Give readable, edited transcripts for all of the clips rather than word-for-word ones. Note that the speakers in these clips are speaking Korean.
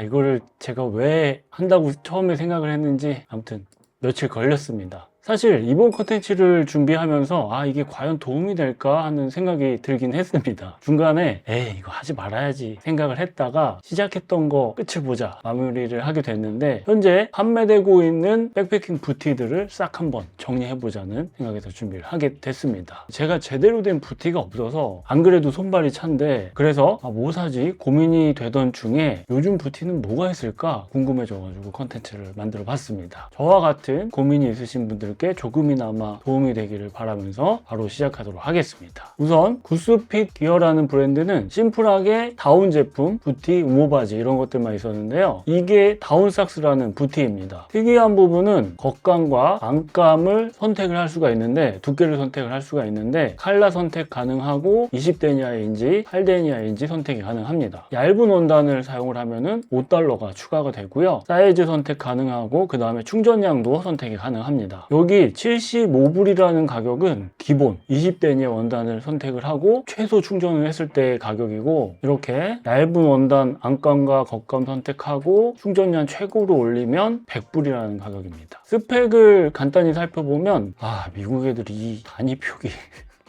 이거를 제가 왜 한다고 처음에 생각을 했는지 아무튼 며칠 걸렸습니다. 사실 이번 컨텐츠를 준비하면서 이게 과연 도움이 될까 하는 생각이 들긴 했습니다. 중간에 이거 하지 말아야지 생각을 했다가 시작했던 거 끝을 보자 마무리를 하게 됐는데, 현재 판매되고 있는 백패킹 부티들을 싹 한번 정리해보자는 생각에서 준비를 하게 됐습니다. 제가 제대로 된 부티가 없어서 안 그래도 손발이 찬데, 그래서 뭐 사지 고민이 되던 중에 요즘 부티는 뭐가 있을까 궁금해져가지고 컨텐츠를 만들어 봤습니다. 저와 같은 고민이 있으신 분들 조금이나마 도움이 되기를 바라면서 바로 시작하도록 하겠습니다. 우선 구스핏 기어라는 브랜드는 심플하게 다운 제품, 부티, 우모바지 이런 것들만 있었는데요. 이게 다운삭스라는 부티입니다. 특이한 부분은 겉감과 안감을 선택을 할 수가 있는데, 두께를 선택을 할 수가 있는데 칼라 선택 가능하고 20데니아인지 8데니아인지 선택이 가능합니다. 얇은 원단을 사용을 하면은 $5가 추가가 되고요. 사이즈 선택 가능하고 그 다음에 충전량도 선택이 가능합니다. 여기 75불이라는 가격은 기본 20데니아 원단을 선택을 하고 최소 충전을 했을 때의 가격이고, 이렇게 얇은 원단 안감과 겉감 선택하고 충전량 최고로 올리면 100불이라는 가격입니다. 스펙을 간단히 살펴보면 미국 애들이 이 단위 표기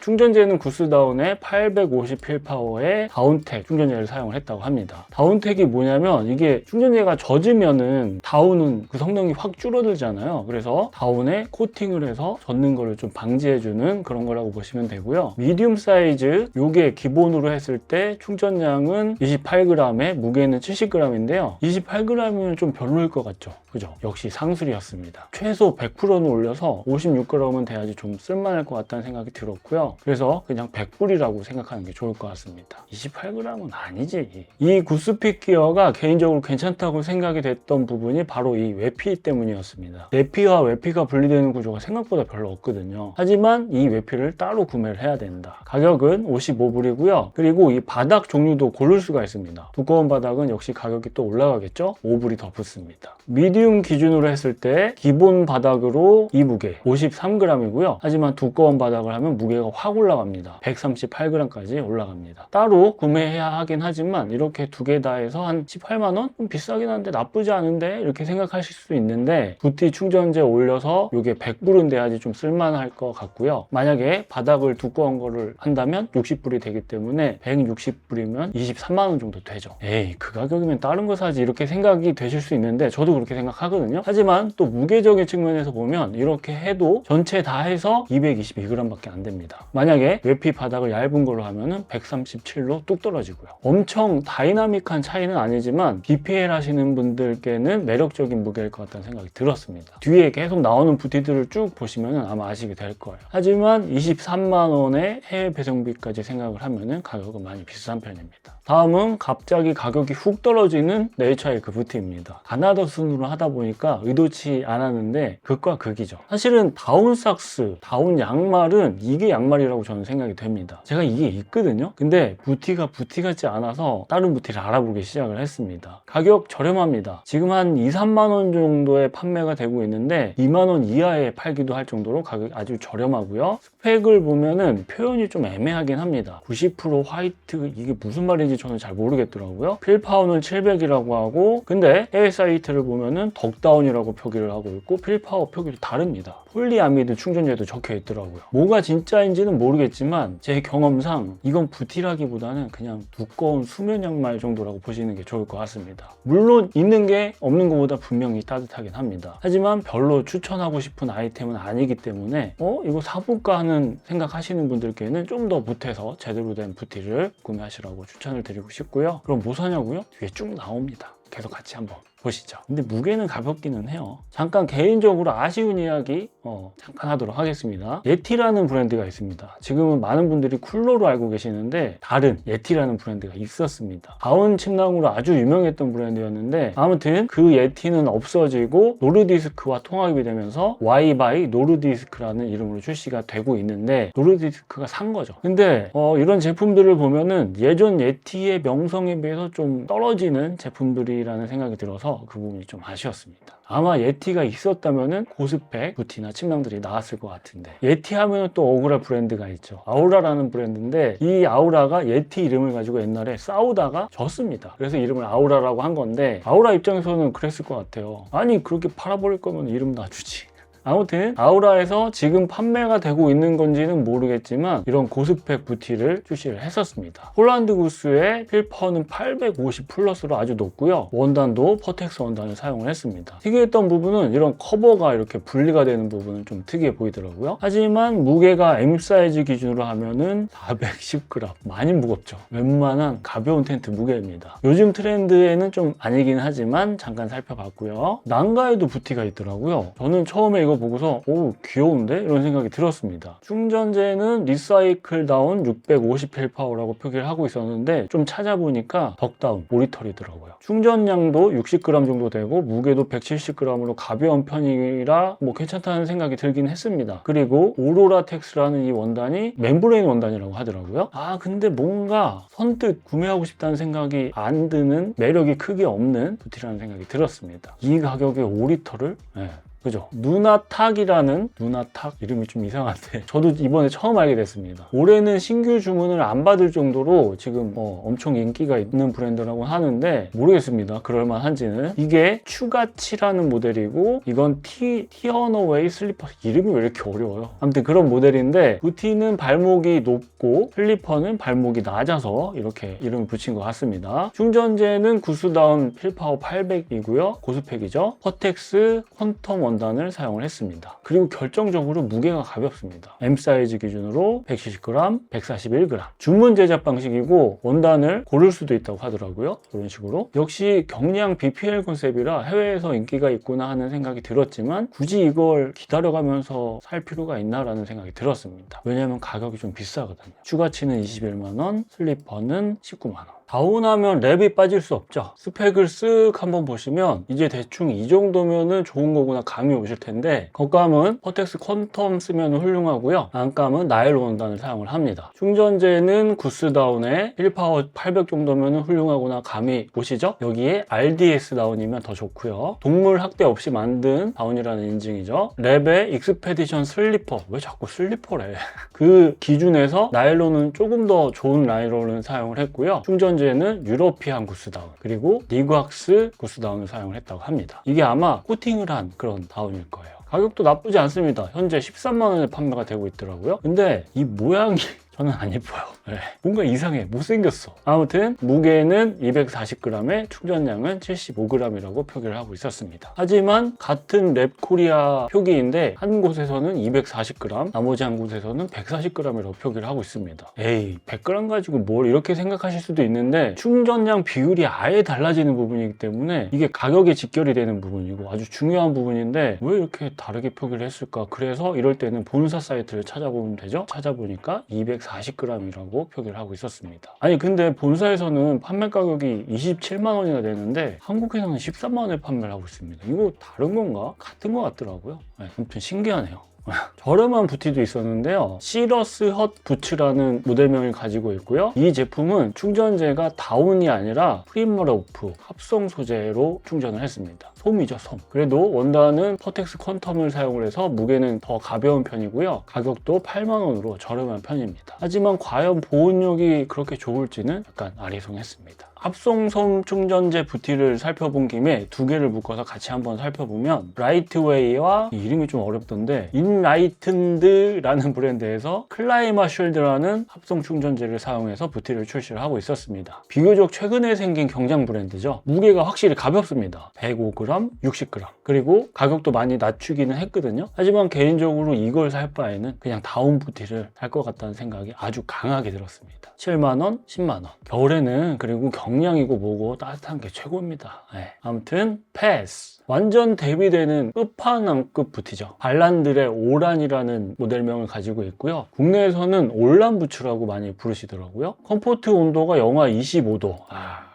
충전재는 구스다운의 850필파워의 다운텍 충전재를 사용을 했다고 합니다. 다운텍이 뭐냐면, 이게 충전재가 젖으면은 다운은 그 성능이 확 줄어들잖아요. 그래서 다운에 코팅을 해서 젖는 거를 좀 방지해주는 그런 거라고 보시면 되고요. 미디움 사이즈, 요게 기본으로 했을 때 충전량은 28g에 무게는 70g인데요. 28g이면 좀 별로일 것 같죠? 그죠? 역시 상술이었습니다. 최소 100%는 올려서 56g은 돼야지 좀 쓸만할 것 같다는 생각이 들었고요. 그래서 그냥 100불이라고 생각하는 게 좋을 것 같습니다. 28g은 아니지. 이 구스핏 기어가 개인적으로 괜찮다고 생각이 됐던 부분이 바로 이 외피 때문이었습니다. 내피와 외피가 분리되는 구조가 생각보다 별로 없거든요. 하지만 이 외피를 따로 구매를 해야 된다. 가격은 55불이고요. 그리고 이 바닥 종류도 고를 수가 있습니다. 두꺼운 바닥은 역시 가격이 또 올라가겠죠? 5불이 더 붙습니다. 미디움 기준으로 했을 때 기본 바닥으로 이 무게 53g이고요. 하지만 두꺼운 바닥을 하면 무게가 확 올라갑니다. 138g까지 올라갑니다. 따로 구매해야 하긴 하지만 이렇게 두 개 다 해서 한 18만원? 좀 비싸긴 한데 나쁘지 않은데 이렇게 생각하실 수 있는데, 부티 충전재 올려서 이게 100불은 돼야지 좀 쓸만할 것 같고요. 만약에 바닥을 두꺼운 거를 한다면 60불이 되기 때문에 160불이면 23만원 정도 되죠. 그 가격이면 다른 거 사지 이렇게 생각이 되실 수 있는데, 저도 그렇게 생각하거든요. 하지만 또 무게적인 측면에서 보면 이렇게 해도 전체 다 해서 222g 밖에 안 됩니다. 만약에 외피 바닥을 얇은 걸로 하면은 137로 뚝 떨어지고요. 엄청 다이나믹한 차이는 아니지만 BPL 하시는 분들께는 매력적인 무게일 것 같다는 생각이 들었습니다. 뒤에 계속 나오는 부티들을 쭉 보시면은 아마 아시게 될 거예요. 하지만 23만원의 해외 배송비까지 생각을 하면은 가격은 많이 비싼 편입니다. 다음은 갑자기 가격이 훅 떨어지는 네이처에이크 부티입니다. 가나다 순으로 하다 보니까 의도치 않았는데 극과 극이죠. 사실은 다운삭스, 다운 양말은 이게 양말이라고 저는 생각이 됩니다. 제가 이게 있거든요. 근데 부티가 부티 같지 않아서 다른 부티를 알아보기 시작을 했습니다. 가격 저렴합니다. 지금 한 2, 3만원 정도에 판매가 되고 있는데 2만원 이하에 팔기도 할 정도로 가격이 아주 저렴하고요. 스펙을 보면은 표현이 좀 애매하긴 합니다. 90% 화이트, 이게 무슨 말인지 저는 잘 모르겠더라고요. 필파워는 700이라고 하고, 근데 해외 사이트를 보면은 덕다운이라고 표기를 하고 있고 필파워 표기도 다릅니다. 폴리아미드 충전재도 적혀 있더라고요. 뭐가 진짜인지는 모르겠지만 제 경험상 이건 부티라기보다는 그냥 두꺼운 수면 양말 정도라고 보시는 게 좋을 것 같습니다. 물론 있는 게 없는 것보다 분명히 따뜻하긴 합니다. 하지만 별로 추천하고 싶은 아이템은 아니기 때문에 이거 사볼까 하는 생각하시는 분들께는 좀 더 보태서 제대로 된 부티를 구매하시라고 추천을 드리고 싶고요. 그럼 뭐 사냐고요? 뒤에 쭉 나옵니다. 계속 같이 한번 보시죠. 근데 무게는 가볍기는 해요. 잠깐 개인적으로 아쉬운 이야기 잠깐 하도록 하겠습니다. 예티라는 브랜드가 있습니다. 지금은 많은 분들이 쿨러로 알고 계시는데 다른 예티라는 브랜드가 있었습니다. 다운 침낭으로 아주 유명했던 브랜드였는데, 아무튼 그 예티는 없어지고 노르디스크와 통합이 되면서 와이바이 노르디스크라는 이름으로 출시가 되고 있는데, 노르디스크가 산 거죠. 근데 이런 제품들을 보면은 예전 예티의 명성에 비해서 좀 떨어지는 제품들이라는 생각이 들어서 없어서 그 부분이 좀 아쉬웠습니다. 아마 예티가 있었다면은 고스펙 부티나 침낭들이 나왔을 것 같은데, 예티 하면은 또 억울할 브랜드가 있죠. 아우라라는 브랜드인데, 이 아우라가 예티 이름을 가지고 옛날에 싸우다가 졌습니다. 그래서 이름을 아우라라고 한 건데, 아우라 입장에서는 그랬을 것 같아요. 아니 그렇게 팔아버릴 거면 이름 놔주지. 아무튼 아우라에서 지금 판매가 되고 있는 건지는 모르겠지만 이런 고스펙 부티를 출시를 했었습니다. 홀란드 구스의 필퍼는 850 플러스로 아주 높고요. 원단도 퍼텍스 원단을 사용을 했습니다. 특이했던 부분은 이런 커버가 이렇게 분리가 되는 부분은 좀 특이해 보이더라고요. 하지만 무게가 M 사이즈 기준으로 하면은 410g, 많이 무겁죠. 웬만한 가벼운 텐트 무게입니다. 요즘 트렌드에는 좀 아니긴 하지만 잠깐 살펴봤고요. 난가에도 부티가 있더라고요. 저는 처음에 이거 보고서 오 귀여운데? 이런 생각이 들었습니다. 충전재는 리사이클다운 650 힐파워라고 표기를 하고 있었는데 좀 찾아보니까 덕다운 모리털이더라고요. 충전량도 60g 정도 되고 무게도 170g으로 가벼운 편이라 뭐 괜찮다는 생각이 들긴 했습니다. 그리고 오로라텍스라는 이 원단이 멤브레인 원단이라고 하더라고요. 근데 뭔가 선뜻 구매하고 싶다는 생각이 안 드는, 매력이 크게 없는 부티라는 생각이 들었습니다. 이 가격에 오리털을? 그죠? 누나탁이라는, 누나탁 이름이 좀 이상한데 저도 이번에 처음 알게 됐습니다. 올해는 신규 주문을 안 받을 정도로 지금 엄청 인기가 있는 브랜드라고 하는데 모르겠습니다. 그럴만한지는. 이게 추가치라는 모델이고 이건 티어너웨이 슬리퍼, 이름이 왜 이렇게 어려워요? 아무튼 그런 모델인데, 부티는 발목이 높고 슬리퍼는 발목이 낮아서 이렇게 이름을 붙인 것 같습니다. 충전재는 구스다운 필파워 800이고요. 고스펙이죠. 퍼텍스 퀀텀 원단을 사용을 했습니다. 그리고 결정적으로 무게가 가볍습니다. M 사이즈 기준으로 170g, 141g. 주문 제작 방식이고 원단을 고를 수도 있다고 하더라고요. 이런 식으로. 역시 경량 BPL 컨셉이라 해외에서 인기가 있구나 하는 생각이 들었지만 굳이 이걸 기다려가면서 살 필요가 있나라는 생각이 들었습니다. 왜냐하면 가격이 좀 비싸거든요. 추가치는 21만원, 슬리퍼는 19만원. 다운하면 랩이 빠질 수 없죠. 스펙을 쓱 한번 보시면 이제 대충 이 정도면은 좋은 거구나 감이 오실 텐데, 겉감은 퍼텍스 퀀텀 쓰면 훌륭하고요. 안감은 나일론 원단을 사용을 합니다. 충전재는 구스다운에 힐파워 800 정도면 훌륭하구나 감이 오시죠? 여기에 RDS 다운이면 더 좋고요. 동물 학대 없이 만든 다운이라는 인증이죠. 랩의 익스페디션 슬리퍼, 왜 자꾸 슬리퍼래? 그 기준에서 나일론은 조금 더 좋은 나일론을 사용을 했고요. 충전재는 유러피안 구스다운, 그리고 니곽스 구스다운을 사용을 했다고 합니다. 이게 아마 코팅을 한 그런 다운일 거예요. 가격도 나쁘지 않습니다. 현재 13만원에 판매가 되고 있더라고요. 근데 이 모양이 저는 안 예뻐요. 뭔가 이상해. 못생겼어. 아무튼 무게는 240g에 충전량은 75g이라고 표기를 하고 있었습니다. 하지만 같은 랩코리아 표기인데 한 곳에서는 240g, 나머지 한 곳에서는 140g이라고 표기를 하고 있습니다. 에이, 100g 가지고 뭘 이렇게 생각하실 수도 있는데 충전량 비율이 아예 달라지는 부분이기 때문에 이게 가격에 직결이 되는 부분이고 아주 중요한 부분인데 왜 이렇게 다르게 표기를 했을까? 그래서 이럴 때는 본사 사이트를 찾아보면 되죠. 찾아보니까 240g이라고 표기를 하고 있었습니다. 아니 근데 본사에서는 판매 가격이 27만 원이나 되는데 한국에서는 13만 원에 판매를 하고 있습니다. 이거 다른 건가? 같은 것 같더라고요. 아무튼 신기하네요. 저렴한 부티도 있었는데요. 시러스 헛 부츠라는 모델명을 가지고 있고요. 이 제품은 충전재가 다운이 아니라 프리머러프 합성 소재로 충전을 했습니다. 솜이죠, 솜. 그래도 원단은 퍼텍스 퀀텀을 사용을 해서 무게는 더 가벼운 편이고요. 가격도 8만 원으로 저렴한 편입니다. 하지만 과연 보온력이 그렇게 좋을지는 약간 아리송했습니다. 합성솜 충전재 부티를 살펴본 김에 두 개를 묶어서 같이 한번 살펴보면 라이트웨이와 이름이 좀 어렵던데 인라이튼드라는 브랜드에서 클라이마 쉴드라는 합성 충전재를 사용해서 부티를 출시를 하고 있었습니다. 비교적 최근에 생긴 경량 브랜드죠. 무게가 확실히 가볍습니다. 105g, 60g. 그리고 가격도 많이 낮추기는 했거든요. 하지만 개인적으로 이걸 살 바에는 그냥 다운 부티를 살 것 같다는 생각이 아주 강하게 들었습니다. 7만원, 10만원. 겨울에는 그리고 경량이고 뭐고 따뜻한 게 최고입니다. 아무튼 패스. 완전 대비되는 끝판왕급 부티죠. 발란들의 오란이라는 모델명을 가지고 있고요. 국내에서는 올란 부츠라고 많이 부르시더라고요. 컴포트 온도가 영하 25도.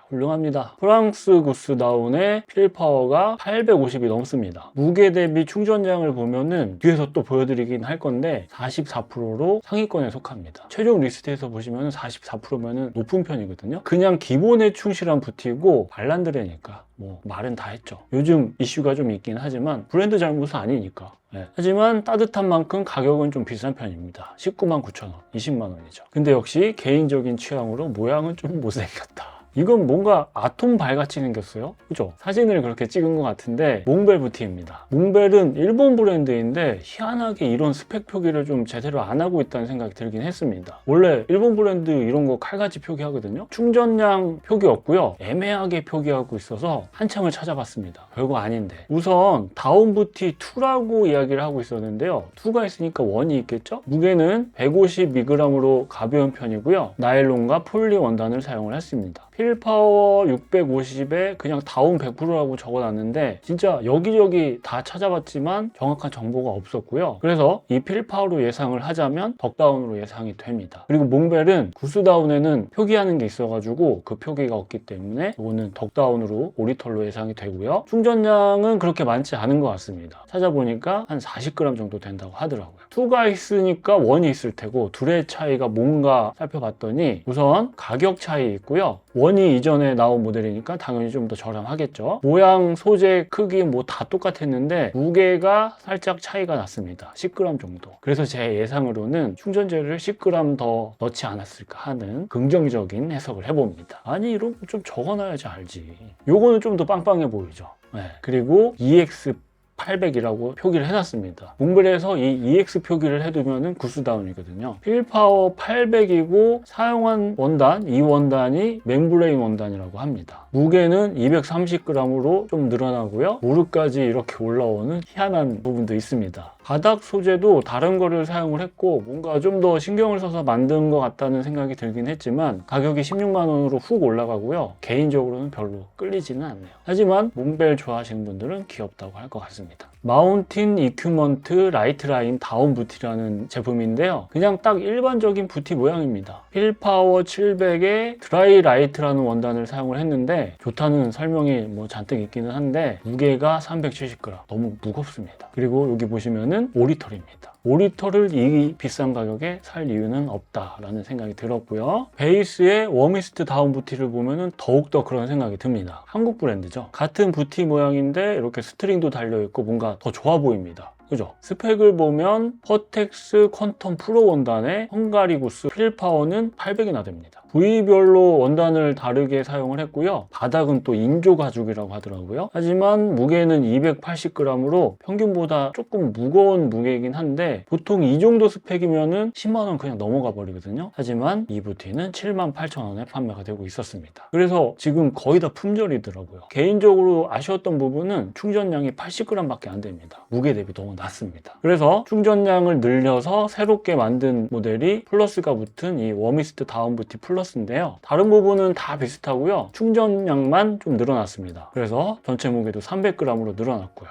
훌륭합니다. 프랑스 구스다운의 필파워가 850이 넘습니다. 무게 대비 충전량을 보면은 뒤에서 또 보여드리긴 할 건데 44%로 상위권에 속합니다. 최종 리스트에서 보시면 44%면은 높은 편이거든요. 그냥 기본에 충실한 부티고 발란드레니까 뭐 말은 다 했죠. 요즘 이슈가 좀 있긴 하지만 브랜드 잘못은 아니니까. 네. 하지만 따뜻한 만큼 가격은 좀 비싼 편입니다. 199,000원, 200,000원이죠. 근데 역시 개인적인 취향으로 모양은 좀 못생겼다. 이건 뭔가 아톰 발같이 생겼어요. 그죠? 사진을 그렇게 찍은 것 같은데 몽벨 부티입니다. 몽벨은 일본 브랜드인데 희한하게 이런 스펙 표기를 좀 제대로 안 하고 있다는 생각이 들긴 했습니다. 원래 일본 브랜드 이런 거 칼같이 표기하거든요. 충전량 표기 없고요. 애매하게 표기하고 있어서 한참을 찾아봤습니다. 별거 아닌데. 우선 다운 부티 2라고 이야기를 하고 있었는데요. 2가 있으니까 1이 있겠죠? 무게는 152g으로 가벼운 편이고요. 나일론과 폴리 원단을 사용을 했습니다. 필파워 650에 그냥 다운 100%라고 적어놨는데 진짜 여기저기 다 찾아봤지만 정확한 정보가 없었고요. 그래서 이 필파워로 예상을 하자면 덕다운으로 예상이 됩니다. 그리고 몽벨은 구스다운에는 표기하는 게 있어가지고 그 표기가 없기 때문에 이거는 덕다운으로 오리털로 예상이 되고요. 충전량은 그렇게 많지 않은 것 같습니다. 찾아보니까 한 40g 정도 된다고 하더라고요. 2가 있으니까 1이 있을 테고 둘의 차이가 뭔가 살펴봤더니 우선 가격 차이 있고요. 1이 이전에 나온 모델이니까 당연히 좀 더 저렴하겠죠. 모양, 소재, 크기 뭐 다 똑같았는데 무게가 살짝 차이가 났습니다. 10g 정도. 그래서 제 예상으로는 충전재를 10g 더 넣지 않았을까 하는 긍정적인 해석을 해봅니다. 아니 이런 거 좀 적어놔야지 알지. 요거는 좀 더 빵빵해 보이죠. 네. 그리고 EX 800이라고 표기를 해놨습니다. 몽벨에서 이 EX 표기를 해두면은 구스다운이거든요. 필파워 800이고 사용한 원단, 이 원단이 멤브레인 원단이라고 합니다. 무게는 230g으로 좀 늘어나고요. 무릎까지 이렇게 올라오는 희한한 부분도 있습니다. 바닥 소재도 다른 거를 사용을 했고 뭔가 좀 더 신경을 써서 만든 것 같다는 생각이 들긴 했지만 가격이 16만 원으로 훅 올라가고요. 개인적으로는 별로 끌리지는 않네요. 하지만 몽벨 좋아하시는 분들은 귀엽다고 할 것 같습니다. 마운틴 이큐먼트 라이트라인 다운 부티라는 제품인데요. 그냥 딱 일반적인 부티 모양입니다. 필파워 700에 드라이 라이트라는 원단을 사용을 했는데 좋다는 설명이 뭐 잔뜩 있기는 한데 무게가 370g, 너무 무겁습니다. 그리고 여기 보시면은 오리털입니다. 오리털을 이 비싼 가격에 살 이유는 없다라는 생각이 들었고요. 베이스의 워미스트 다운 부티를 보면은 더욱더 그런 생각이 듭니다. 한국 브랜드죠. 같은 부티 모양인데 이렇게 스트링도 달려있고 뭔가 더 좋아 보입니다. 그죠? 스펙을 보면 퍼텍스 퀀텀 프로 원단의 헝가리구스 필파워는 800이나 됩니다. 부위별로 원단을 다르게 사용을 했고요. 바닥은 또 인조 가죽이라고 하더라고요. 하지만 무게는 280g으로 평균보다 조금 무거운 무게이긴 한데 보통 이 정도 스펙이면은 10만 원 그냥 넘어가 버리거든요. 하지만 이 부티는 78,000원에 판매가 되고 있었습니다. 그래서 지금 거의 다 품절이더라고요. 개인적으로 아쉬웠던 부분은 충전량이 80g 밖에 안 됩니다. 무게 대비 너무 낮습니다. 그래서 충전량을 늘려서 새롭게 만든 모델이 플러스가 붙은 이 워미스트 다운 부티 플러스인데요. 다른 부분은 다 비슷하고요. 충전량만 좀 늘어났습니다. 그래서 전체 무게도 300g으로 늘어났고요.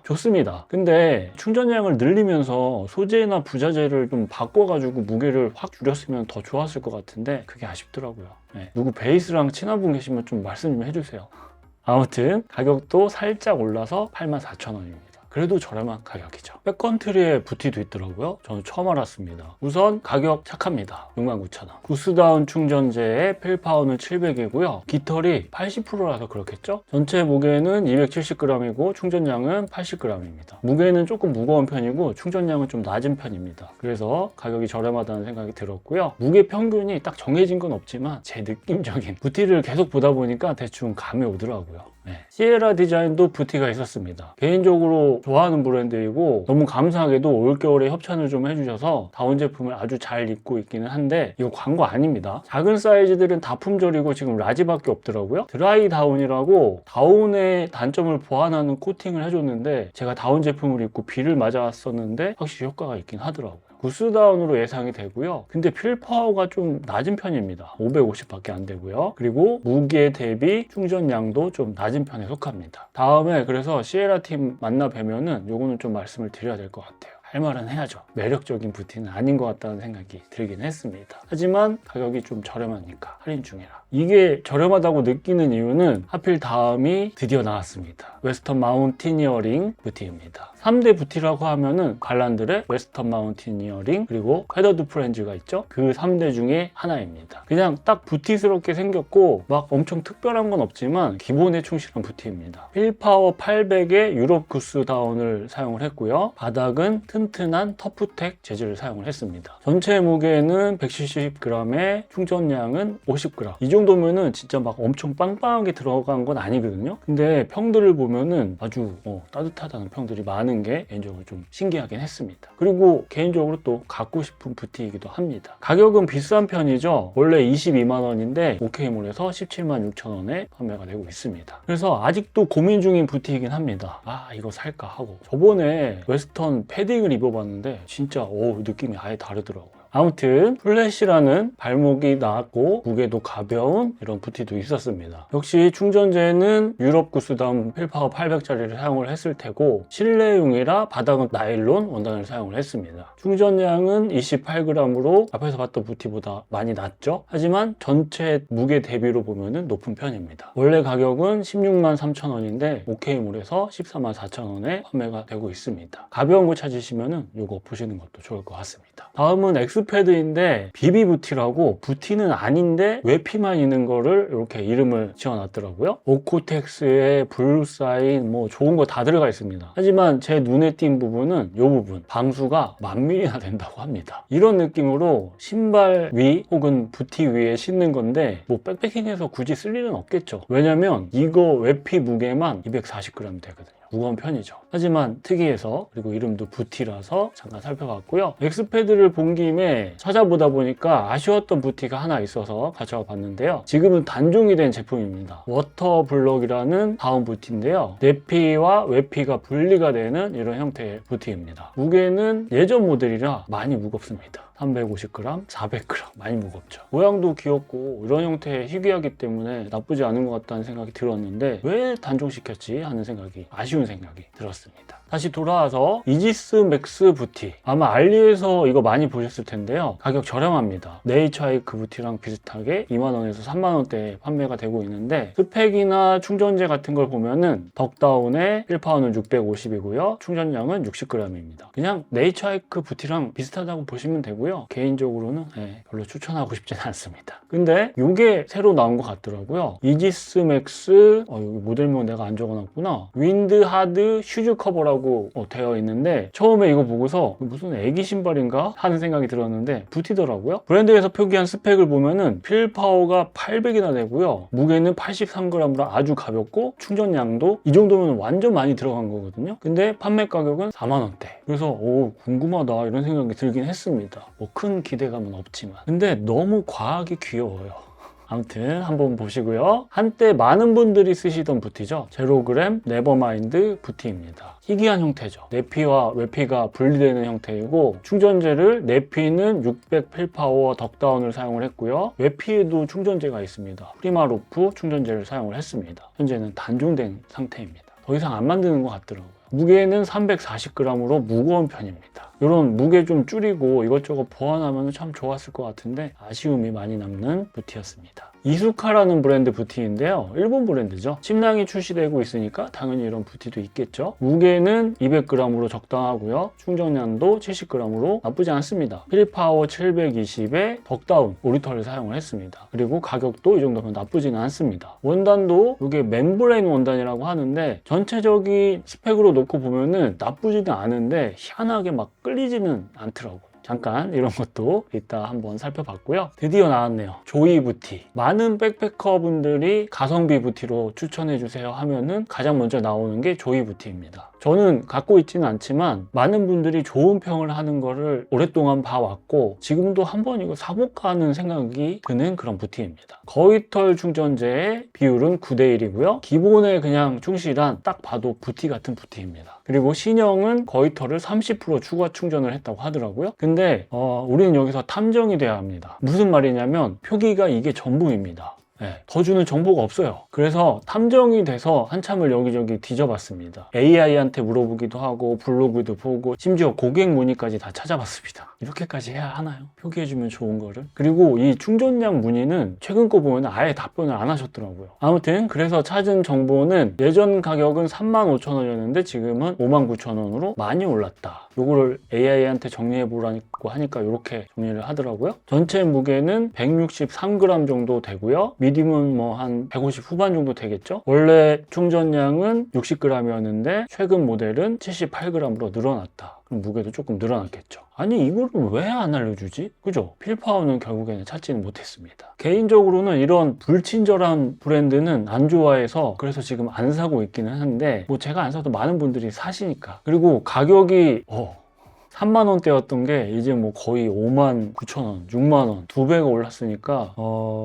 좋습니다. 근데 충전량을 늘리면서 소재나 부자재를 좀 바꿔가지고 무게를 확 줄였으면 더 좋았을 것 같은데 그게 아쉽더라고요. 네. 누구 베이스랑 친한 분 계시면 좀 말씀 좀 해주세요. 아무튼 가격도 살짝 올라서 84,000원입니다. 그래도 저렴한 가격이죠. 백컨트리에 부티도 있더라고요. 저는 처음 알았습니다. 우선 가격 착합니다. 69,000원. 구스다운 충전재의 필파워는 700이고요. 깃털이 80%라서 그렇겠죠? 전체 무게는 270g이고 충전량은 80g입니다. 무게는 조금 무거운 편이고 충전량은 좀 낮은 편입니다. 그래서 가격이 저렴하다는 생각이 들었고요. 무게 평균이 딱 정해진 건 없지만 제 느낌적인 부티를 계속 보다 보니까 대충 감이 오더라고요. 네. 시에라 디자인도 부티가 있었습니다. 개인적으로 좋아하는 브랜드이고 너무 감사하게도 올겨울에 협찬을 좀 해주셔서 다운 제품을 아주 잘 입고 있기는 한데 이거 광고 아닙니다. 작은 사이즈들은 다 품절이고 지금 라지밖에 없더라고요. 드라이 다운이라고 다운의 단점을 보완하는 코팅을 해줬는데 제가 다운 제품을 입고 비를 맞았었는데 확실히 효과가 있긴 하더라고요. 구스다운으로 예상이 되고요. 근데 필파워가 좀 낮은 편입니다. 550밖에 안 되고요. 그리고 무게 대비 충전량도 좀 낮은 편에 속합니다. 다음에 그래서 시에라 팀 만나 뵈면은 요거는 좀 말씀을 드려야 될 것 같아요. 할 말은 해야죠. 매력적인 부티는 아닌 것 같다는 생각이 들긴 했습니다. 하지만 가격이 좀 저렴하니까 할인 중이라. 이게 저렴하다고 느끼는 이유는 하필 다음이 드디어 나왔습니다. 웨스턴 마운티니어링 부티입니다. 3대 부티라고 하면은 갈란드레, 웨스턴 마운티니어링, 그리고 퀘더드 프렌즈가 있죠. 그 3대 중에 하나입니다. 그냥 딱 부티스럽게 생겼고 막 엄청 특별한 건 없지만 기본에 충실한 부티입니다. 휠파워 800의 유럽 구스 다운을 사용을 했고요. 바닥은 튼튼한 터프텍 재질을 사용을 했습니다. 전체 무게는 170g에 충전량은 50g. 이 정도면은 진짜 막 엄청 빵빵하게 들어간 건 아니거든요. 근데 평들을 보면은 아주 따뜻하다는 평들이 많은 게 개인적으로 좀 신기하긴 했습니다. 그리고 개인적으로 또 갖고 싶은 부티이기도 합니다. 가격은 비싼 편이죠. 원래 22만 원인데 OK몰에서 17만 6천 원에 판매가 되고 있습니다. 그래서 아직도 고민 중인 부티이긴 합니다. 아, 이거 살까 하고. 저번에 웨스턴 패딩을 입어봤는데 진짜 느낌이 아예 다르더라고요. 아무튼 플래시라는 발목이 낮고 무게도 가벼운 이런 부티도 있었습니다. 역시 충전재는 유럽 구스다운 휠파워 800짜리를 사용을 했을 테고 실내용이라 바닥은 나일론 원단을 사용을 했습니다. 충전량은 28g으로 앞에서 봤던 부티보다 많이 낮죠. 하지만 전체 무게 대비로 보면 높은 편입니다. 원래 가격은 16만 3천 원인데 OK몰에서 14만 4천 원에 판매가 되고 있습니다. 가벼운 거 찾으시면 이거 보시는 것도 좋을 것 같습니다. 다음은 엑스패드인데 비비 부티라고 부티는 아닌데 외피만 있는 거를 이렇게 이름을 지어놨더라고요. 오코텍스에 블루사인 뭐 좋은 거 다 들어가 있습니다. 하지만 제 눈에 띈 부분은 이 부분 방수가 1000mm나 된다고 합니다. 이런 느낌으로 신발 위 혹은 부티 위에 신는 건데 뭐 백패킹해서 굳이 쓸 일은 없겠죠. 왜냐면 이거 외피 무게만 240g 되거든요. 무거운 편이죠. 하지만 특이해서, 그리고 이름도 부티라서 잠깐 살펴봤고요. 엑스패드를 본 김에 찾아보다 보니까 아쉬웠던 부티가 하나 있어서 가져와 봤는데요. 지금은 단종이 된 제품입니다. 워터블럭이라는 다운 부티인데요. 내피와 외피가 분리가 되는 이런 형태의 부티입니다. 무게는 예전 모델이라 많이 무겁습니다. 350g, 400g 많이 무겁죠. 모양도 귀엽고 이런 형태의 희귀하기 때문에 나쁘지 않은 것 같다는 생각이 들었는데 왜 단종시켰지 하는 생각이, 아쉬운 생각이 들었습니다. 다시 돌아와서 이지스 맥스 부티, 아마 알리에서 이거 많이 보셨을 텐데요. 가격 저렴합니다. 네이처하이크 부티랑 비슷하게 2만원에서 3만원대에 판매가 되고 있는데 스펙이나 충전재 같은 걸 보면은 덕다운의 휠파워는 650이고요 충전량은 60g입니다. 그냥 네이처하이크 부티랑 비슷하다고 보시면 되고요. 개인적으로는 별로 추천하고 싶지는 않습니다. 근데 이게 새로 나온 것 같더라고요. 이지스 맥스, 여기 모델명 내가 안 적어놨구나. 윈드 하드 슈즈 커버라고 되어 있는데 처음에 이거 보고서 무슨 애기 신발인가 하는 생각이 들었는데 부티더라고요. 브랜드에서 표기한 스펙을 보면은 필파워가 800이나 되고요. 무게는 83g으로 아주 가볍고 충전량도 이 정도면 완전 많이 들어간 거거든요. 근데 판매 가격은 4만원대. 그래서 궁금하다 이런 생각이 들긴 했습니다. 뭐 큰 기대감은 없지만. 근데 너무 과하게 귀여워요. 아무튼 한번 보시고요. 한때 많은 분들이 쓰시던 부티죠. 제로그램 네버마인드 부티입니다. 희귀한 형태죠. 내피와 외피가 분리되는 형태이고 충전재를 내피는 600 필파워 덕다운을 사용을 했고요. 외피에도 충전재가 있습니다. 프리마로프 충전재를 사용을 했습니다. 현재는 단종된 상태입니다. 더 이상 안 만드는 것 같더라고요. 무게는 340g으로 무거운 편입니다. 이런 무게 좀 줄이고 이것저것 보완하면 참 좋았을 것 같은데 아쉬움이 많이 남는 부티였습니다. 이수카라는 브랜드 부티인데요. 일본 브랜드죠. 침낭이 출시되고 있으니까 당연히 이런 부티도 있겠죠. 무게는 200g으로 적당하고요. 충전량도 70g으로 나쁘지 않습니다. 휠파워 720에 덕다운 오리털을 사용을 했습니다. 그리고 가격도 이 정도면 나쁘지는 않습니다. 원단도 이게 멤브레인 원단이라고 하는데 전체적인 스펙으로 놓고 보면은 나쁘지는 않은데 희한하게 막 끌리지는 않더라고요. 잠깐 이런 것도 이따 한번 살펴봤고요. 드디어 나왔네요. 조이 부티. 많은 백패커 분들이 가성비 부티로 추천해주세요 하면은 가장 먼저 나오는 게 조이 부티입니다. 저는 갖고 있지는 않지만 많은 분들이 좋은 평을 하는 거를 오랫동안 봐왔고 지금도 한번 이거 사볼까 하는 생각이 드는 그런 부티입니다. 거위털 충전재의 비율은 9:1이고요. 기본에 그냥 충실한 딱 봐도 부티 같은 부티입니다. 그리고 신형은 거위털을 30% 추가 충전을 했다고 하더라고요. 근데 우리는 여기서 탐정이 돼야 합니다. 무슨 말이냐면 표기가 이게 전부입니다. 더 주는 정보가 없어요. 그래서 탐정이 돼서 한참을 여기저기 뒤져봤습니다. AI한테 물어보기도 하고 블로그도 보고 심지어 고객 문의까지 다 찾아봤습니다. 이렇게까지 해야 하나요? 표기해주면 좋은 거를. 그리고 이 충전량 문의는 최근 거 보면 아예 답변을 안 하셨더라고요. 아무튼 그래서 찾은 정보는 예전 가격은 35,000원이었는데 지금은 59,000원으로 많이 올랐다. 요거를 AI한테 정리해보라고 하니까 이렇게 정리를 하더라고요. 전체 무게는 163g 정도 되고요. 미디움은 뭐 한 150 후반 정도 되겠죠. 원래 충전량은 60g이었는데 최근 모델은 78g으로 늘어났다. 그럼 무게도 조금 늘어났겠죠. 아니 이거를 왜 안 알려주지? 그죠? 필파워는 결국에는 찾지는 못했습니다. 개인적으로는 이런 불친절한 브랜드는 안 좋아해서 그래서 지금 안 사고 있기는 한데 뭐 제가 안 사도 많은 분들이 사시니까. 그리고 가격이 3만원대였던 게 이제 뭐 거의 59,000원, 6만원, 2배가 올랐으니까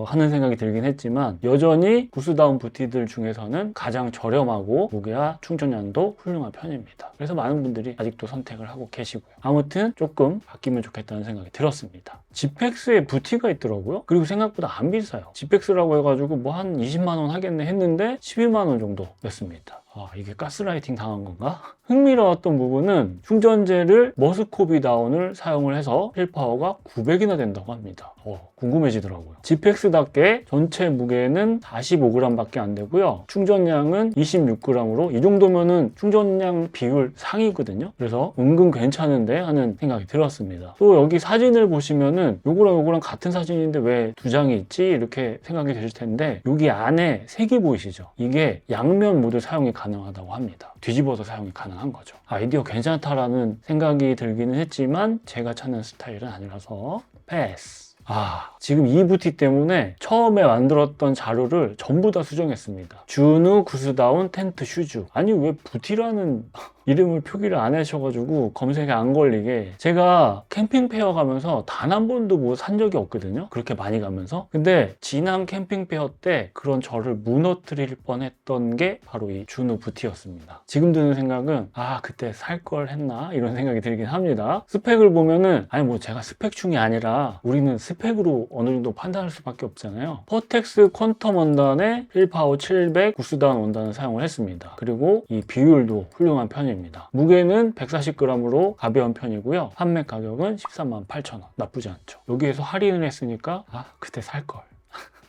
하는 생각이 들긴 했지만 여전히 구스다운 부티들 중에서는 가장 저렴하고 무게와 충전량도 훌륭한 편입니다. 그래서 많은 분들이 아직도 선택을 하고 계시고요. 아무튼 조금 바뀌면 좋겠다는 생각이 들었습니다. 지펙스에 부티가 있더라고요. 그리고 생각보다 안 비싸요. 지펙스라고 해가지고 뭐 한 20만원 하겠네 했는데 12만원 정도 냈습니다. 이게 가스라이팅 당한 건가? 흥미로웠던 부분은 충전재를 머스코비 다운을 사용을 해서 필파워가 900이나 된다고 합니다. 궁금해지더라고요. 지펙스답게 전체 무게는 45g 밖에 안 되고요. 충전량은 26g으로 이 정도면은 충전량 비율 상위거든요. 그래서 은근 괜찮은데 하는 생각이 들었습니다. 또 여기 사진을 보시면은 요거랑 같은 사진인데 왜 두 장이 있지? 이렇게 생각이 드실 텐데 여기 안에 색이 보이시죠? 이게 양면 모두 사용이 가능하다고 합니다. 뒤집어서 사용이 가능한 거죠. 아이디어 괜찮다라는 생각이 들기는 했지만 제가 찾는 스타일은 아니라서 패스. 지금 이 부티 때문에 처음에 만들었던 자료를 전부 다 수정했습니다. 준우 구스다운 텐트 슈즈. 아니 왜 부티라는 이름을 표기를 안 하셔가지고 검색에 안 걸리게. 제가 캠핑 페어 가면서 단 한 번도 뭐 산 적이 없거든요. 그렇게 많이 가면서. 근데 지난 캠핑 페어 때 그런 저를 무너뜨릴 뻔했던 게 바로 이 준우 부티였습니다. 지금 드는 생각은 그때 살 걸 했나 이런 생각이 들긴 합니다. 스펙을 보면은 아니 뭐 제가 스펙충이 아니라 우리는 스펙으로 어느 정도 판단할 수밖에 없잖아요. 퍼텍스 퀀텀 원단에 필파워 700 구스다운 원단을 사용을 했습니다. 그리고 이 비율도 훌륭한 편입니다. 무게는 140g으로 가벼운 편이고요. 판매 가격은 138,000원. 나쁘지 않죠. 여기에서 할인을 했으니까 그때 살걸.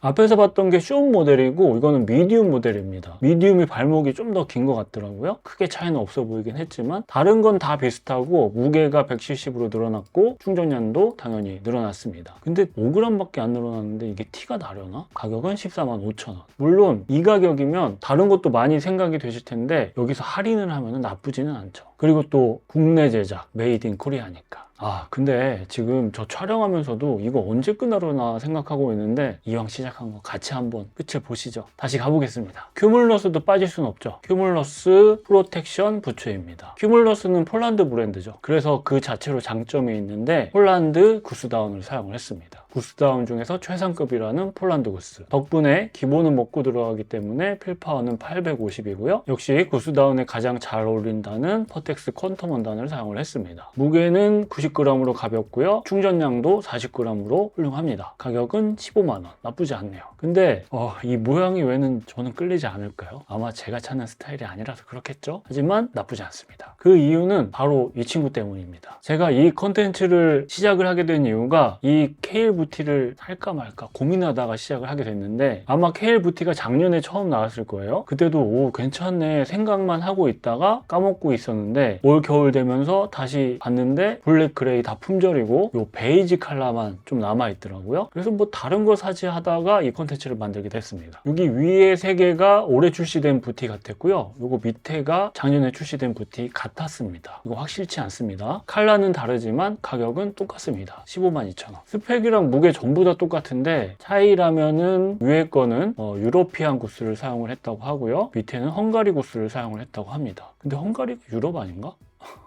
앞에서 봤던 게 숏 모델이고 이거는 미디움 모델입니다. 미디움이 발목이 좀 더 긴 것 같더라고요. 크게 차이는 없어 보이긴 했지만 다른 건 다 비슷하고 무게가 170으로 늘어났고 충전량도 당연히 늘어났습니다. 근데 5g밖에 안 늘어났는데 이게 티가 나려나? 가격은 145,000원. 물론 이 가격이면 다른 것도 많이 생각이 되실 텐데 여기서 할인을 하면 나쁘지는 않죠. 그리고 또 국내 제작, 메이드 인 코리아니까. 근데 지금 저 촬영하면서도 이거 언제 끝나려나 생각하고 있는데 이왕 시작한 거 같이 한번 끝을 보시죠. 다시 가보겠습니다. 큐뮬러스도 빠질 순 없죠. 큐뮬러스 프로텍션 부츠입니다. 큐뮬러스는 폴란드 브랜드죠. 그래서 그 자체로 장점이 있는데 폴란드 구스다운을 사용을 했습니다. 구스다운 중에서 최상급이라는 폴란드 구스. 덕분에 기본은 먹고 들어가기 때문에 필파워는 850이고요. 역시 구스다운에 가장 잘 어울린다는 퍼텍스 퀀텀 원단을 사용을 했습니다. 무게는 90g으로 가볍고요. 충전량도 40g으로 훌륭합니다. 가격은 15만원. 나쁘지 않네요. 근데 이 모양이 왜는 저는 끌리지 않을까요? 아마 제가 찾는 스타일이 아니라서 그렇겠죠? 하지만 나쁘지 않습니다. 그 이유는 바로 이 친구 때문입니다. 제가 이 컨텐츠를 시작을 하게 된 이유가 이 케일 부티를 살까 말까 고민하다가 시작을 하게 됐는데 아마 케일 부티가 작년에 처음 나왔을 거예요. 그때도 괜찮네 생각만 하고 있다가 까먹고 있었는데 올 겨울 되면서 다시 봤는데 블랙 그레이 다 품절이고 요 베이지 컬러만 좀 남아있더라고요. 그래서 뭐 다른 거 사지 하다가 이 컨텐츠를 만들게 됐습니다. 여기 위에 3개가 올해 출시된 부티 같았고요. 요거 밑에가 작년에 출시된 부티 같았습니다. 이거 확실치 않습니다. 컬러는 다르지만 가격은 똑같습니다. 152,000원. 스펙이랑 무게 전부 다 똑같은데 차이라면은 위에 거는 유러피안 구스를 사용을 했다고 하고요. 밑에는 헝가리 구스를 사용을 했다고 합니다. 근데 헝가리가 유럽 아닌가?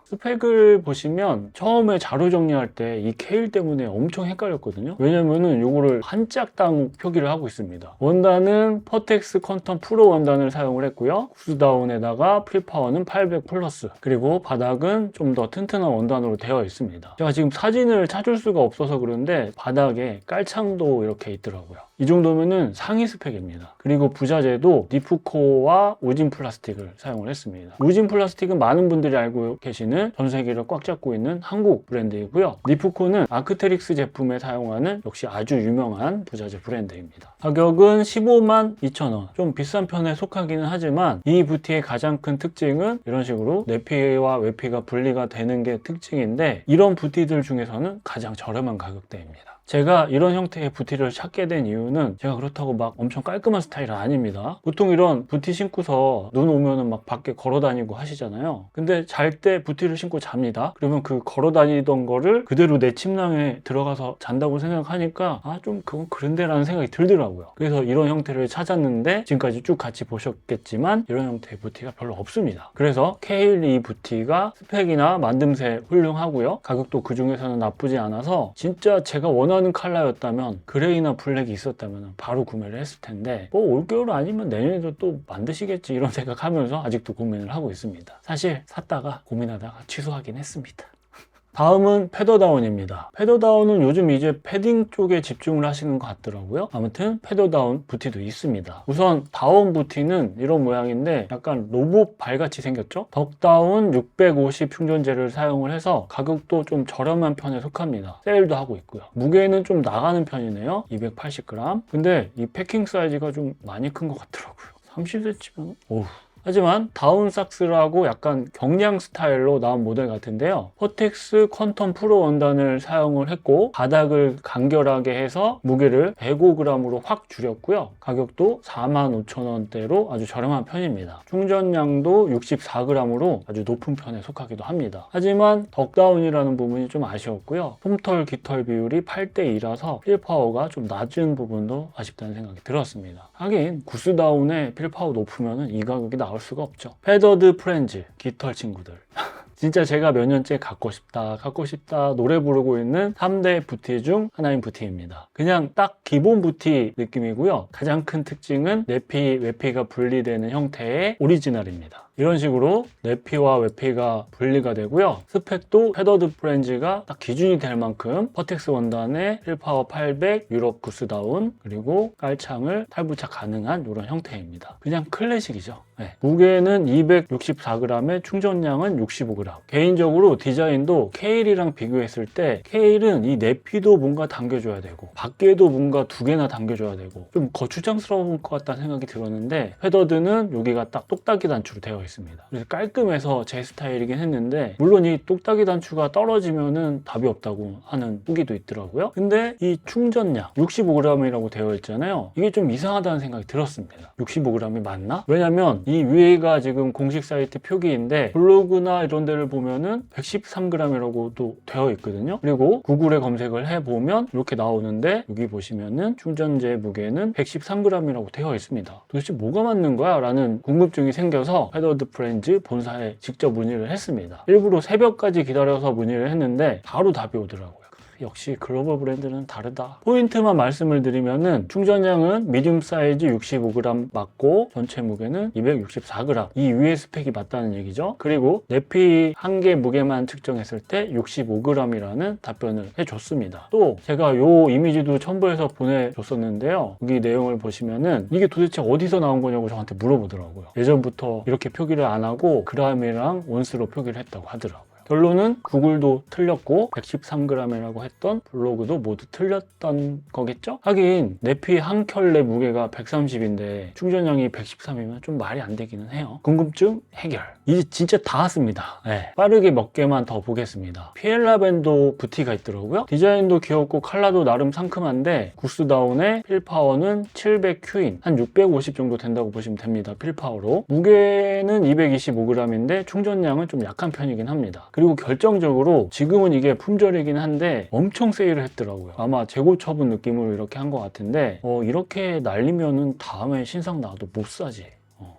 스펙을 보시면 처음에 자료 정리할 때 이 케일 때문에 엄청 헷갈렸거든요. 왜냐면은 요거를 한 짝당 표기를 하고 있습니다. 원단은 퍼텍스 퀀텀 프로 원단을 사용을 했고요. 구스다운에다가 필파워는 800 플러스 그리고 바닥은 좀 더 튼튼한 원단으로 되어 있습니다. 제가 지금 사진을 찾을 수가 없어서 그런데 바닥에 깔창도 이렇게 있더라고요. 이 정도면은 상위 스펙입니다. 그리고 부자재도 니프코와 우진 플라스틱을 사용을 했습니다. 우진 플라스틱은 많은 분들이 알고 계시는 전 세계를 꽉 잡고 있는 한국 브랜드이고요. 니프코는 아크테릭스 제품에 사용하는 역시 아주 유명한 부자재 브랜드입니다. 가격은 15만 2천원, 좀 비싼 편에 속하기는 하지만 이 부티의 가장 큰 특징은 이런 식으로 내피와 외피가 분리가 되는 게 특징인데, 이런 부티들 중에서는 가장 저렴한 가격대입니다. 제가 이런 형태의 부티를 찾게 된 이유는 제가 그렇다고 막 엄청 깔끔한 스타일은 아닙니다. 보통 이런 부티 신고서 눈 오면은 막 밖에 걸어 다니고 하시잖아요. 근데 잘 때 부티를 신고 잡니다. 그러면 그 걸어 다니던 거를 그대로 내 침낭에 들어가서 잔다고 생각하니까 좀 그건 그런데 라는 생각이 들더라고요. 그래서 이런 형태를 찾았는데, 지금까지 쭉 같이 보셨겠지만 이런 형태의 부티가 별로 없습니다. 그래서 K1 부티가 스펙이나 만듦새 훌륭하고요. 가격도 그 중에서는 나쁘지 않아서 진짜 제가 원하는 컬러였다면, 그레이나 블랙이 있었다면 바로 구매를 했을 텐데, 뭐 올겨울 아니면 내년에도 또 만드시겠지 이런 생각하면서 아직도 고민을 하고 있습니다. 사실 샀다가 고민하다가 취소하긴 했습니다. 다음은 패더다운입니다. 패더다운은 요즘 이제 패딩 쪽에 집중을 하시는 것 같더라고요. 아무튼 패더다운 부티도 있습니다. 우선 다운 부티는 이런 모양인데 약간 로봇 발같이 생겼죠? 덕다운 650 충전재를 사용을 해서 가격도 좀 저렴한 편에 속합니다. 세일도 하고 있고요. 무게는 좀 나가는 편이네요. 280g. 근데 이 패킹 사이즈가 좀 많이 큰 것 같더라고요. 30cm면 오우. 하지만 다운삭스라고 약간 경량 스타일로 나온 모델 같은데요. 퍼텍스 퀀텀 프로 원단을 사용을 했고, 바닥을 간결하게 해서 무게를 105g으로 확 줄였고요. 가격도 45,000원대로 아주 저렴한 편입니다. 충전량도 64g으로 아주 높은 편에 속하기도 합니다. 하지만 덕다운이라는 부분이 좀 아쉬웠고요. 솜털 깃털 비율이 8:2라서 필파워가 좀 낮은 부분도 아쉽다는 생각이 들었습니다. 하긴 구스다운에 필파워 높으면 이 가격이 나올 수가 없죠. 패더드 프렌즈 깃털 친구들 진짜 제가 몇 년째 갖고 싶다 노래 부르고 있는 3대 부티 중 하나인 부티입니다. 그냥 딱 기본 부티 느낌이고요. 가장 큰 특징은 내피, 외피가 분리되는 형태의 오리지널입니다. 이런 식으로 내피와 외피가 분리가 되고요. 스펙도 패더드 프렌즈가 딱 기준이 될 만큼 퍼텍스 원단에 힐파워 800, 유럽 구스다운, 그리고 깔창을 탈부착 가능한 이런 형태입니다. 그냥 클래식이죠. 네. 무게는 264g에 충전량은 65g. 개인적으로 디자인도 K1이랑 비교했을 때 K1은 이 내피도 뭔가 당겨줘야 되고 밖에도 뭔가 두 개나 당겨줘야 되고 좀 거추장스러운 것 같다는 생각이 들었는데, 패더드는 여기가 딱 똑딱이 단추로 되어 있습니다. 그래서 깔끔해서 제 스타일이긴 했는데, 물론 이 똑딱이 단추가 떨어지면은 답이 없다고 하는 후기도 있더라고요. 근데 이 충전량 65g이라고 되어 있잖아요. 이게 좀 이상하다는 생각이 들었습니다. 65g이 맞나? 왜냐면 이 위에가 지금 공식 사이트 표기인데 블로그나 이런 데를 보면은 113g이라고도 되어 있거든요. 그리고 구글에 검색을 해보면 이렇게 나오는데, 여기 보시면은 충전재 무게는 113g이라고 되어 있습니다. 도대체 뭐가 맞는 거야? 라는 궁금증이 생겨서 패더드 프렌즈 본사에 직접 문의를 했습니다. 일부러 새벽까지 기다려서 문의를 했는데 바로 답이 오더라고요. 역시 글로벌 브랜드는 다르다. 포인트만 말씀을 드리면은 충전량은 미디움 사이즈 65g 맞고 전체 무게는 264g. 이 위에 스펙이 맞다는 얘기죠. 그리고 내피 한 개 무게만 측정했을 때 65g이라는 답변을 해줬습니다. 또 제가 요 이미지도 첨부해서 보내줬었는데요. 여기 내용을 보시면은 이게 도대체 어디서 나온 거냐고 저한테 물어보더라고요. 예전부터 이렇게 표기를 안 하고 그람이랑 온스로 표기를 했다고 하더라고요. 결론은 구글도 틀렸고 113g이라고 했던 블로그도 모두 틀렸던 거겠죠? 하긴 내피 한 켤레 무게가 130인데 충전량이 113이면 좀 말이 안 되기는 해요. 궁금증 해결. 이제 진짜 다 왔습니다. 네, 빠르게 몇 개만 더 보겠습니다. 피엘라벤도 부티가 있더라고요. 디자인도 귀엽고 컬러도 나름 상큼한데 구스다운의 필파워는 700Q인 한 650 정도 된다고 보시면 됩니다. 필파워로. 무게는 225g인데 충전량은 좀 약한 편이긴 합니다. 그리고 결정적으로 지금은 이게 품절이긴 한데 엄청 세일을 했더라고요. 아마 재고 처분 느낌으로 이렇게 한 것 같은데 이렇게 날리면은 다음에 신상 나와도 못 사지.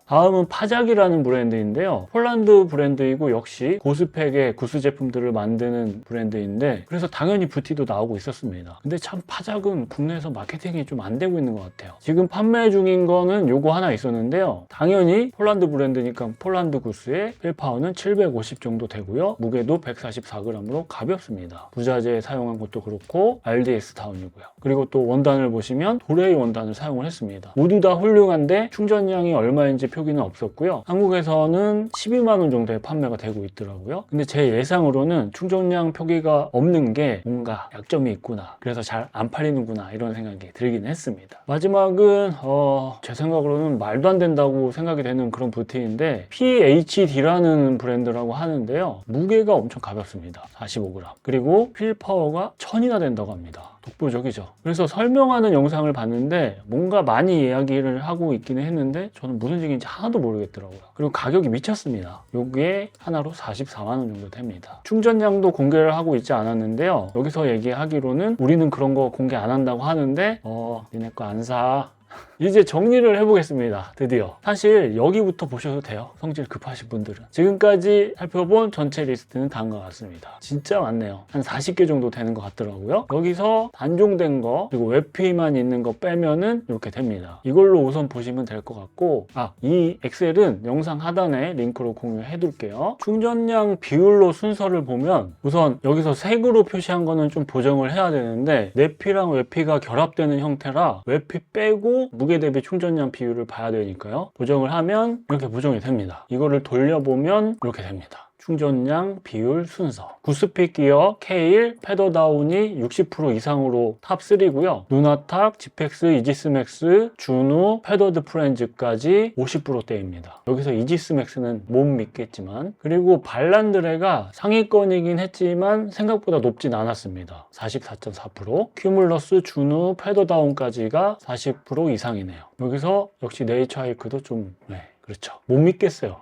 다음은 파작이라는 브랜드인데요. 폴란드 브랜드이고 역시 고스펙의 구스 제품들을 만드는 브랜드인데 그래서 당연히 부티도 나오고 있었습니다. 근데 참 파작은 국내에서 마케팅이 좀 안 되고 있는 것 같아요. 지금 판매 중인 거는 요거 하나 있었는데요. 당연히 폴란드 브랜드니까 폴란드 구스의 필파워는 750 정도 되고요. 무게도 144g으로 가볍습니다. 부자재에 사용한 것도 그렇고 RDS 다운이고요. 그리고 또 원단을 보시면 도레이 원단을 사용을 했습니다. 모두 다 훌륭한데 충전량이 얼마인지 표기는 없었고요. 한국에서는 12만원 정도에 판매가 되고 있더라고요. 근데 제 예상으로는 충전량 표기가 없는 게 뭔가 약점이 있구나. 그래서 잘 안 팔리는구나 이런 생각이 들긴 했습니다. 마지막은 제 생각으로는 말도 안 된다고 생각이 되는 그런 부티인데 PHD라는 브랜드라고 하는데요. 무게가 엄청 가볍습니다. 45g. 그리고 필파워가 1000이나 된다고 합니다. 독보적이죠. 그래서 설명하는 영상을 봤는데 뭔가 많이 이야기를 하고 있기는 했는데 저는 무슨 얘기인지 하나도 모르겠더라고요. 그리고 가격이 미쳤습니다. 여기에 하나로 44만원 정도 됩니다. 충전량도 공개를 하고 있지 않았는데요. 여기서 얘기하기로는 우리는 그런 거 공개 안 한다고 하는데 니네 거 안 사. 이제 정리를 해보겠습니다. 드디어. 사실 여기부터 보셔도 돼요. 성질 급하신 분들은. 지금까지 살펴본 전체 리스트는 다음과 같습니다. 진짜 많네요. 한 40개 정도 되는 것 같더라고요. 여기서 단종된 거 그리고 웹피만 있는 거 빼면은 이렇게 됩니다. 이걸로 우선 보시면 될 것 같고 이 엑셀은 영상 하단에 링크로 공유해 둘게요. 충전량 비율로 순서를 보면 우선 여기서 색으로 표시한 거는 좀 보정을 해야 되는데 내피랑 웹피가 결합되는 형태라 웹피 빼고 무게 대비 충전량 비율을 봐야 되니까요. 보정을 하면 이렇게 보정이 됩니다. 이거를 돌려보면 이렇게 됩니다. 충전량 비율 순서. 구스픽 기어 K1 패더다운이 60% 이상으로 탑3고요. 누나탁, 지펙스, 이지스맥스, 준우, 패더드 프렌즈까지 50%대입니다. 여기서 이지스맥스는 못 믿겠지만 그리고 발란드레가 상위권이긴 했지만 생각보다 높진 않았습니다. 44.4%. 큐물러스, 준우, 패더다운까지가 40% 이상이네요. 여기서 역시 네이처하이크도 좀 그렇죠. 못 믿겠어요.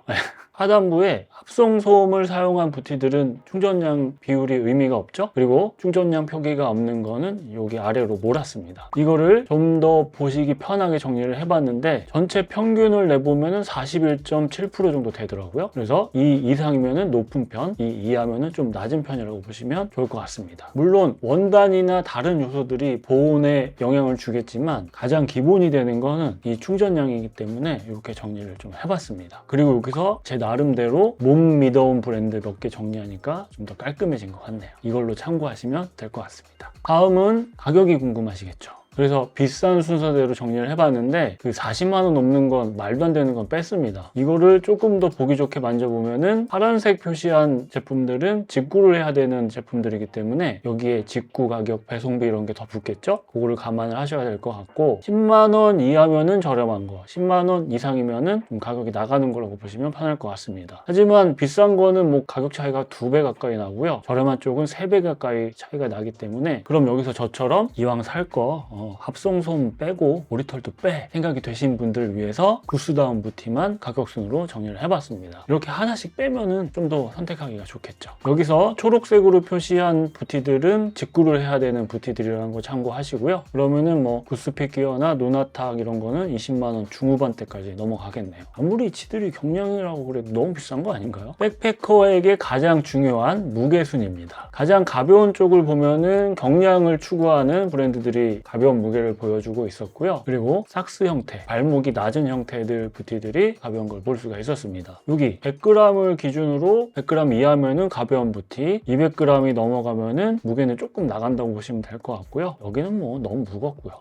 하단부에 합성 소음을 사용한 부티들은 충전량 비율이 의미가 없죠. 그리고 충전량 표기가 없는 거는 여기 아래로 몰았습니다. 이거를 좀 더 보시기 편하게 정리를 해봤는데 전체 평균을 내보면 41.7% 정도 되더라고요. 그래서 이 이상이면 높은 편, 이 이하면 좀 낮은 편이라고 보시면 좋을 것 같습니다. 물론 원단이나 다른 요소들이 보온에 영향을 주겠지만 가장 기본이 되는 거는 이 충전량이기 때문에 이렇게 정리를 좀 해봤습니다. 그리고 여기서 제 나름대로 못 믿어온 브랜드 몇 개 정리하니까 좀 더 깔끔해진 것 같네요. 이걸로 참고하시면 될 것 같습니다. 다음은 가격이 궁금하시겠죠? 그래서 비싼 순서대로 정리를 해봤는데 그 40만원 넘는 건 말도 안 되는 건 뺐습니다. 이거를 조금 더 보기 좋게 만져보면은 파란색 표시한 제품들은 직구를 해야 되는 제품들이기 때문에 여기에 직구 가격, 배송비 이런 게 더 붙겠죠? 그거를 감안을 하셔야 될 것 같고 10만원 이하면은 저렴한 거, 10만원 이상이면은 좀 가격이 나가는 거라고 보시면 편할 것 같습니다. 하지만 비싼 거는 뭐 가격 차이가 2배 가까이 나고요. 저렴한 쪽은 3배 가까이 차이가 나기 때문에 그럼 여기서 저처럼 이왕 살 거 합성솜 빼고 오리털도 빼 생각이 되신 분들을 위해서 구스다운 부티만 가격순으로 정리를 해봤습니다. 이렇게 하나씩 빼면은 좀 더 선택하기가 좋겠죠. 여기서 초록색으로 표시한 부티들은 직구를 해야 되는 부티들이라는 거 참고하시고요. 그러면은 뭐 구스픽 기어나 누나탁 이런 거는 20만원 중후반대까지 넘어가겠네요. 아무리 지들이 경량이라고 그래도 너무 비싼 거 아닌가요? 백패커에게 가장 중요한 무게순입니다. 가장 가벼운 쪽을 보면은 경량을 추구하는 브랜드들이 가벼운 무게를 보여주고 있었고요. 그리고 삭스 형태, 발목이 낮은 형태들 부티들이 가벼운 걸 볼 수가 있었습니다. 여기 100g을 기준으로 100g 이하면은 가벼운 부티, 200g이 넘어가면은 무게는 조금 나간다고 보시면 될 것 같고요. 여기는 뭐 너무 무겁고요.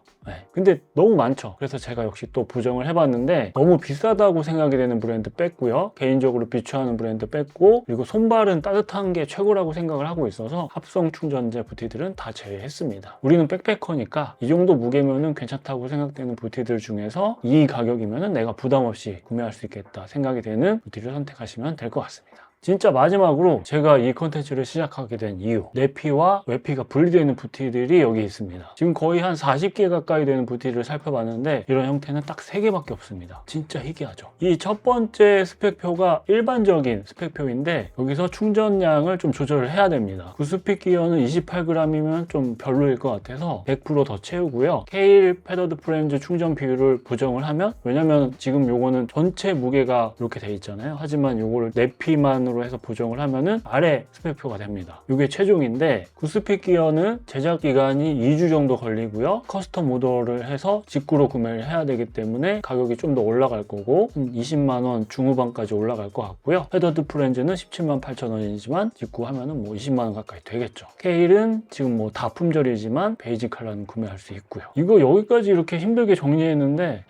근데 너무 많죠. 그래서 제가 역시 또 부정을 해봤는데 너무 비싸다고 생각이 되는 브랜드 뺐고요. 개인적으로 비추하는 브랜드 뺐고 그리고 손발은 따뜻한 게 최고라고 생각을 하고 있어서 합성 충전재 부티들은 다 제외했습니다. 우리는 백패커니까 이 정도 무게면은 괜찮다고 생각되는 부티들 중에서 이 가격이면은 내가 부담 없이 구매할 수 있겠다 생각이 되는 부티를 선택하시면 될 것 같습니다. 진짜 마지막으로 제가 이 컨텐츠를 시작하게 된 이유, 내피와 외피가 분리되어 있는 부티들이 여기 있습니다. 지금 거의 한 40개 가까이 되는 부티를 살펴봤는데 이런 형태는 딱 3개밖에 없습니다. 진짜 희귀하죠. 이 첫 번째 스펙표가 일반적인 스펙표인데 여기서 충전량을 좀 조절을 해야 됩니다. 구스핏 기어는 28g이면 좀 별로일 것 같아서 100%더 채우고요. 케일 패더드 프렌즈 충전 비율을 고정을 하면, 왜냐면 지금 요거는 전체 무게가 이렇게 돼 있잖아요. 하지만 요거를 내피만으로 해서 보정을 하면은 아래 스펙표가 됩니다. 이게 최종인데, 구스핏 기어는 제작 기간이 2주 정도 걸리고요. 커스텀 오더를 해서 직구로 구매를 해야 되기 때문에 가격이 좀 더 올라갈 거고, 20만원 중후반까지 올라갈 것 같고요. 패더드 프렌즈는 17만 8천원이지만 직구하면은 뭐 20만원 가까이 되겠죠. 케일은 지금 뭐 다 품절이지만 베이지 컬러는 구매할 수 있고요. 이거 여기까지 이렇게 힘들게 정리했는데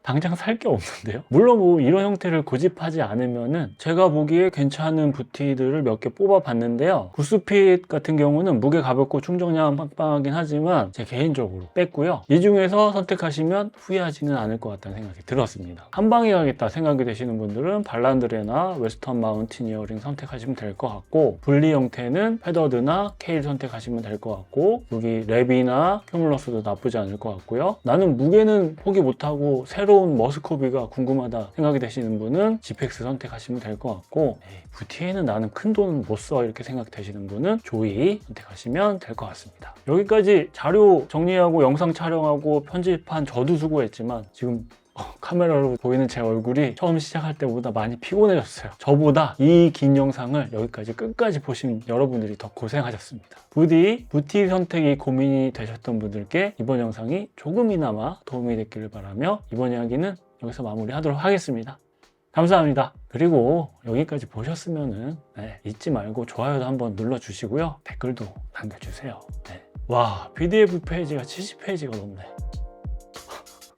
당장 살 게 없는데요. 물론 뭐 이런 형태를 고집하지 않으면은 제가 보기에 괜찮은 부티들을 몇 개 뽑아 봤는데요. 구스핏 같은 경우는 무게 가볍고 충전량 빵빵하긴 하지만 제 개인적으로 뺐고요. 이 중에서 선택하시면 후회하지는 않을 것 같다는 생각이 들었습니다. 한 방에 가겠다 생각이 되시는 분들은 발란드레나 웨스턴 마운티니어링 선택하시면 될 것 같고, 분리 형태는 패더드나 케일 선택하시면 될 것 같고, 여기 랩이나 큐뮬러스도 나쁘지 않을 것 같고요. 나는 무게는 포기 못하고 새로운 머스코비가 궁금하다 생각이 되시는 분은 지펙스 선택하시면 될 것 같고, 부티에는 나는 큰 돈은 못 써 이렇게 생각되시는 분은 조이 선택하시면 될 것 같습니다. 여기까지 자료 정리하고 영상 촬영하고 편집한 저도 수고했지만 지금 카메라로 보이는 제 얼굴이 처음 시작할 때보다 많이 피곤해졌어요. 저보다 이 긴 영상을 여기까지 끝까지 보신 여러분들이 더 고생하셨습니다. 부디 부티 선택이 고민이 되셨던 분들께 이번 영상이 조금이나마 도움이 됐기를 바라며 이번 이야기는 여기서 마무리하도록 하겠습니다. 감사합니다. 그리고 여기까지 보셨으면은 잊지 말고 좋아요도 한번 눌러주시고요. 댓글도 남겨주세요. 와, PDF 페이지가 70페이지가 넘네.